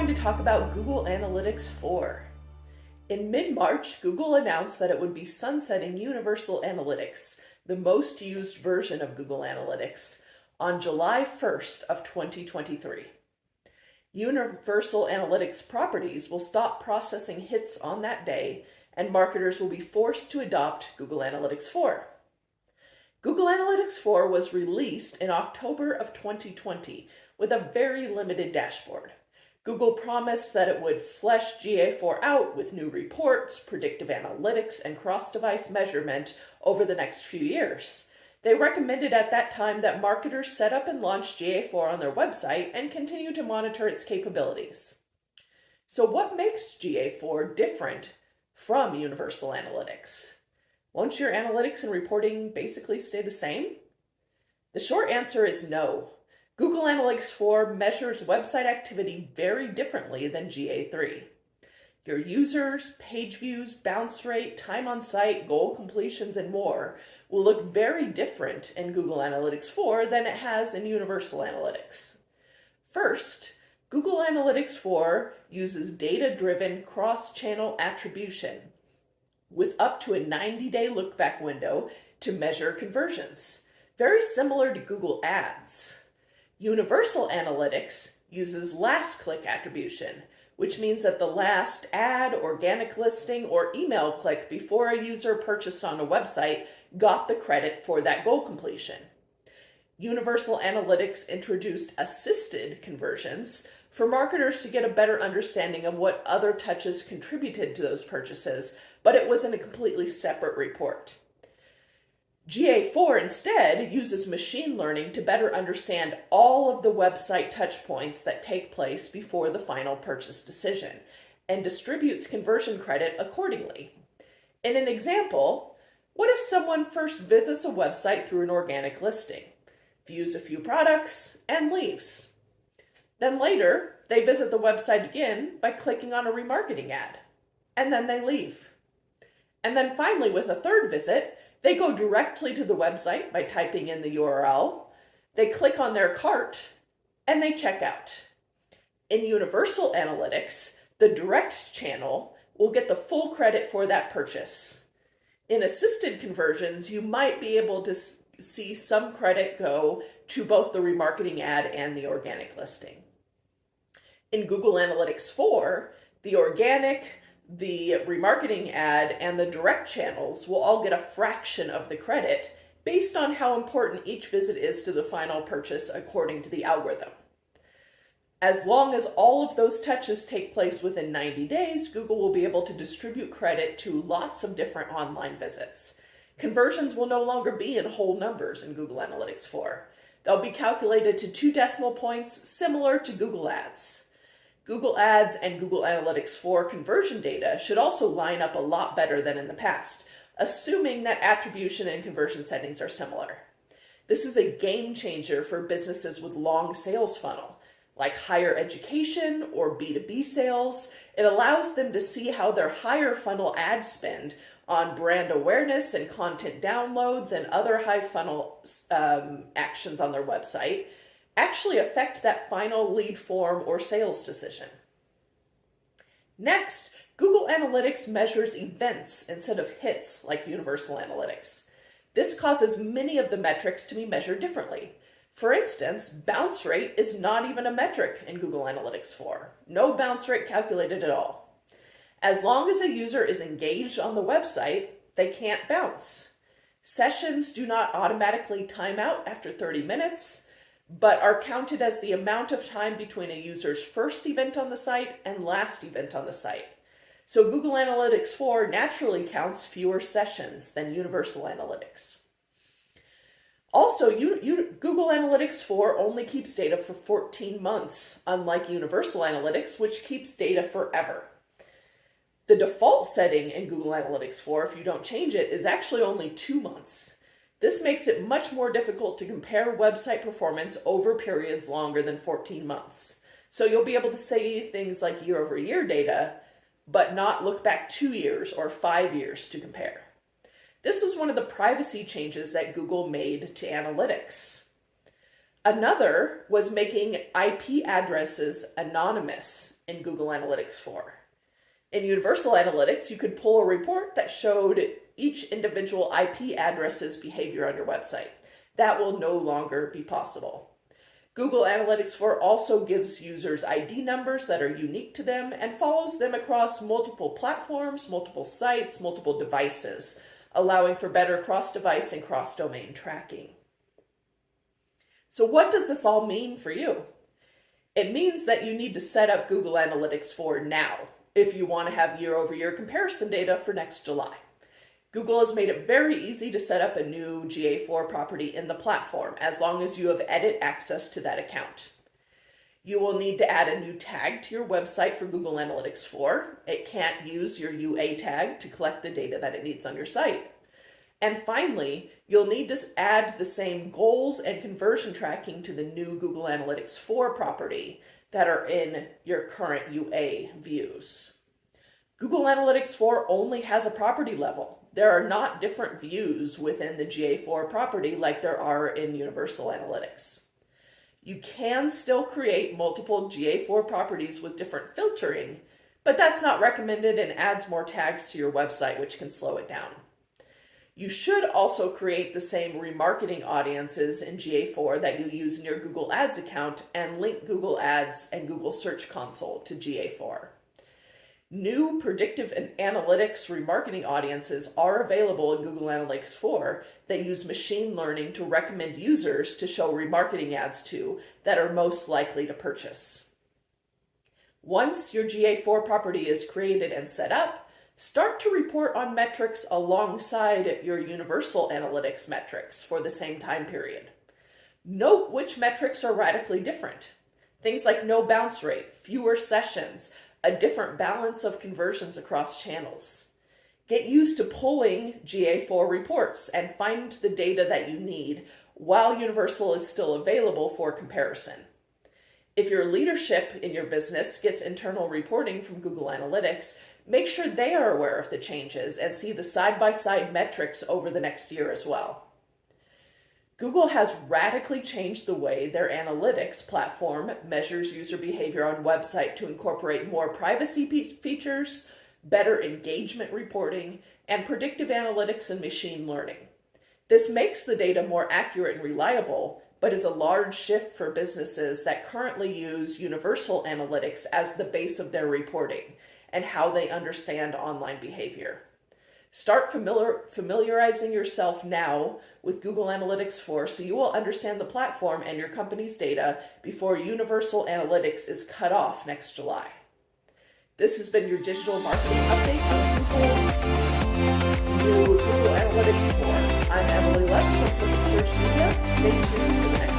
going to talk about Google Analytics 4. In mid-March, Google announced that it would be sunsetting Universal Analytics, the most used version of Google Analytics, on July 1st of 2023. Universal Analytics properties will stop processing hits on that day, and marketers will be forced to adopt Google Analytics 4. Google Analytics 4 was released in October of 2020 with a very limited dashboard. Google promised that it would flesh GA4 out with new reports, predictive analytics, and cross-device measurement over the next few years. They recommended at that time that marketers set up and launch GA4 on their website and continue to monitor its capabilities. So what makes GA4 different from Universal Analytics? Won't your analytics and reporting basically stay the same? The short answer is no. Google Analytics 4 measures website activity very differently than GA3. Your users, page views, bounce rate, time on site, goal completions, and more will look very different in Google Analytics 4 than it has in Universal Analytics. First, Google Analytics 4 uses data-driven cross-channel attribution with up to a 90-day look-back window to measure conversions, very similar to Google Ads. Universal Analytics uses last-click attribution, which means that the last ad, organic listing, or email click before a user purchased on a website got the credit for that goal completion. Universal Analytics introduced assisted conversions for marketers to get a better understanding of what other touches contributed to those purchases, but it was in a completely separate report. GA4 instead uses machine learning to better understand all of the website touchpoints that take place before the final purchase decision and distributes conversion credit accordingly. In an example, what if someone first visits a website through an organic listing, views a few products, and leaves? Then later, they visit the website again by clicking on a remarketing ad, and then they leave. And then finally, with a third visit, they go directly to the website by typing in the URL, they click on their cart, and they check out. In Universal Analytics, the direct channel will get the full credit for that purchase. In assisted conversions, you might be able to see some credit go to both the remarketing ad and the organic listing. In Google Analytics 4, the organic, the remarketing ad, and the direct channels will all get a fraction of the credit based on how important each visit is to the final purchase according to the algorithm. As long as all of those touches take place within 90 days, Google will be able to distribute credit to lots of different online visits. Conversions will no longer be in whole numbers in Google Analytics 4. They'll be calculated to 2 decimal points, similar to Google Ads. Google Ads and Google Analytics 4 conversion data should also line up a lot better than in the past, assuming that attribution and conversion settings are similar. This is a game changer for businesses with long sales funnel, like higher education or B2B sales. It allows them to see how their higher funnel ad spend on brand awareness and content downloads and other high funnel actions on their website actually affect that final lead form or sales decision. Next, Google Analytics measures events instead of hits like Universal Analytics. This causes many of the metrics to be measured differently. For instance, bounce rate is not even a metric in Google Analytics 4. No bounce rate calculated at all. As long as a user is engaged on the website, they can't bounce. Sessions do not automatically time out after 30 minutes, but are counted as the amount of time between a user's first event on the site and last event on the site. So Google Analytics 4 naturally counts fewer sessions than Universal Analytics. Also, Google Analytics 4 only keeps data for 14 months, unlike Universal Analytics, which keeps data forever. The default setting in Google Analytics 4, if you don't change it, is actually only 2 months. This makes it much more difficult to compare website performance over periods longer than 14 months. So you'll be able to say things like year-over-year data, but not look back 2 years or 5 years to compare. This was one of the privacy changes that Google made to analytics. Another was making IP addresses anonymous in Google Analytics 4. In Universal Analytics, you could pull a report that showed each individual IP address's behavior on your website. That will no longer be possible. Google Analytics 4 also gives users ID numbers that are unique to them and follows them across multiple platforms, multiple sites, multiple devices, allowing for better cross-device and cross-domain tracking. So what does this all mean for you? It means that you need to set up Google Analytics 4 now if you want to have year-over-year comparison data for next July. Google has made it very easy to set up a new GA4 property in the platform as long as you have edit access to that account. You will need to add a new tag to your website for Google Analytics 4. It can't use your UA tag to collect the data that it needs on your site. And finally, you'll need to add the same goals and conversion tracking to the new Google Analytics 4 property that are in your current UA views. Google Analytics 4 only has a property level. There are not different views within the GA4 property like there are in Universal Analytics. You can still create multiple GA4 properties with different filtering, but that's not recommended and adds more tags to your website, which can slow it down. You should also create the same remarketing audiences in GA4 that you use in your Google Ads account and link Google Ads and Google Search Console to GA4. New predictive and analytics remarketing audiences are available in Google Analytics 4 that use machine learning to recommend users to show remarketing ads to that are most likely to purchase. Once your GA4 property is created and set up, start to report on metrics alongside your Universal Analytics metrics for the same time period. Note which metrics are radically different. Things like no bounce rate, fewer sessions, a different balance of conversions across channels. Get used to pulling GA4 reports and find the data that you need while Universal is still available for comparison. If your leadership in your business gets internal reporting from Google Analytics, make sure they are aware of the changes and see the side-by-side metrics over the next year as well. Google has radically changed the way their analytics platform measures user behavior on website to incorporate more privacy features, better engagement reporting, and predictive analytics and machine learning. This makes the data more accurate and reliable, but is a large shift for businesses that currently use Universal Analytics as the base of their reporting and how they understand online behavior. Start familiarizing yourself now with Google Analytics 4 so you will understand the platform and your company's data before Universal Analytics is cut off next July. This has been your digital marketing update on Google's new Google Analytics 4. I'm Emily Lutz from Perfect Search Media. Stay tuned for the next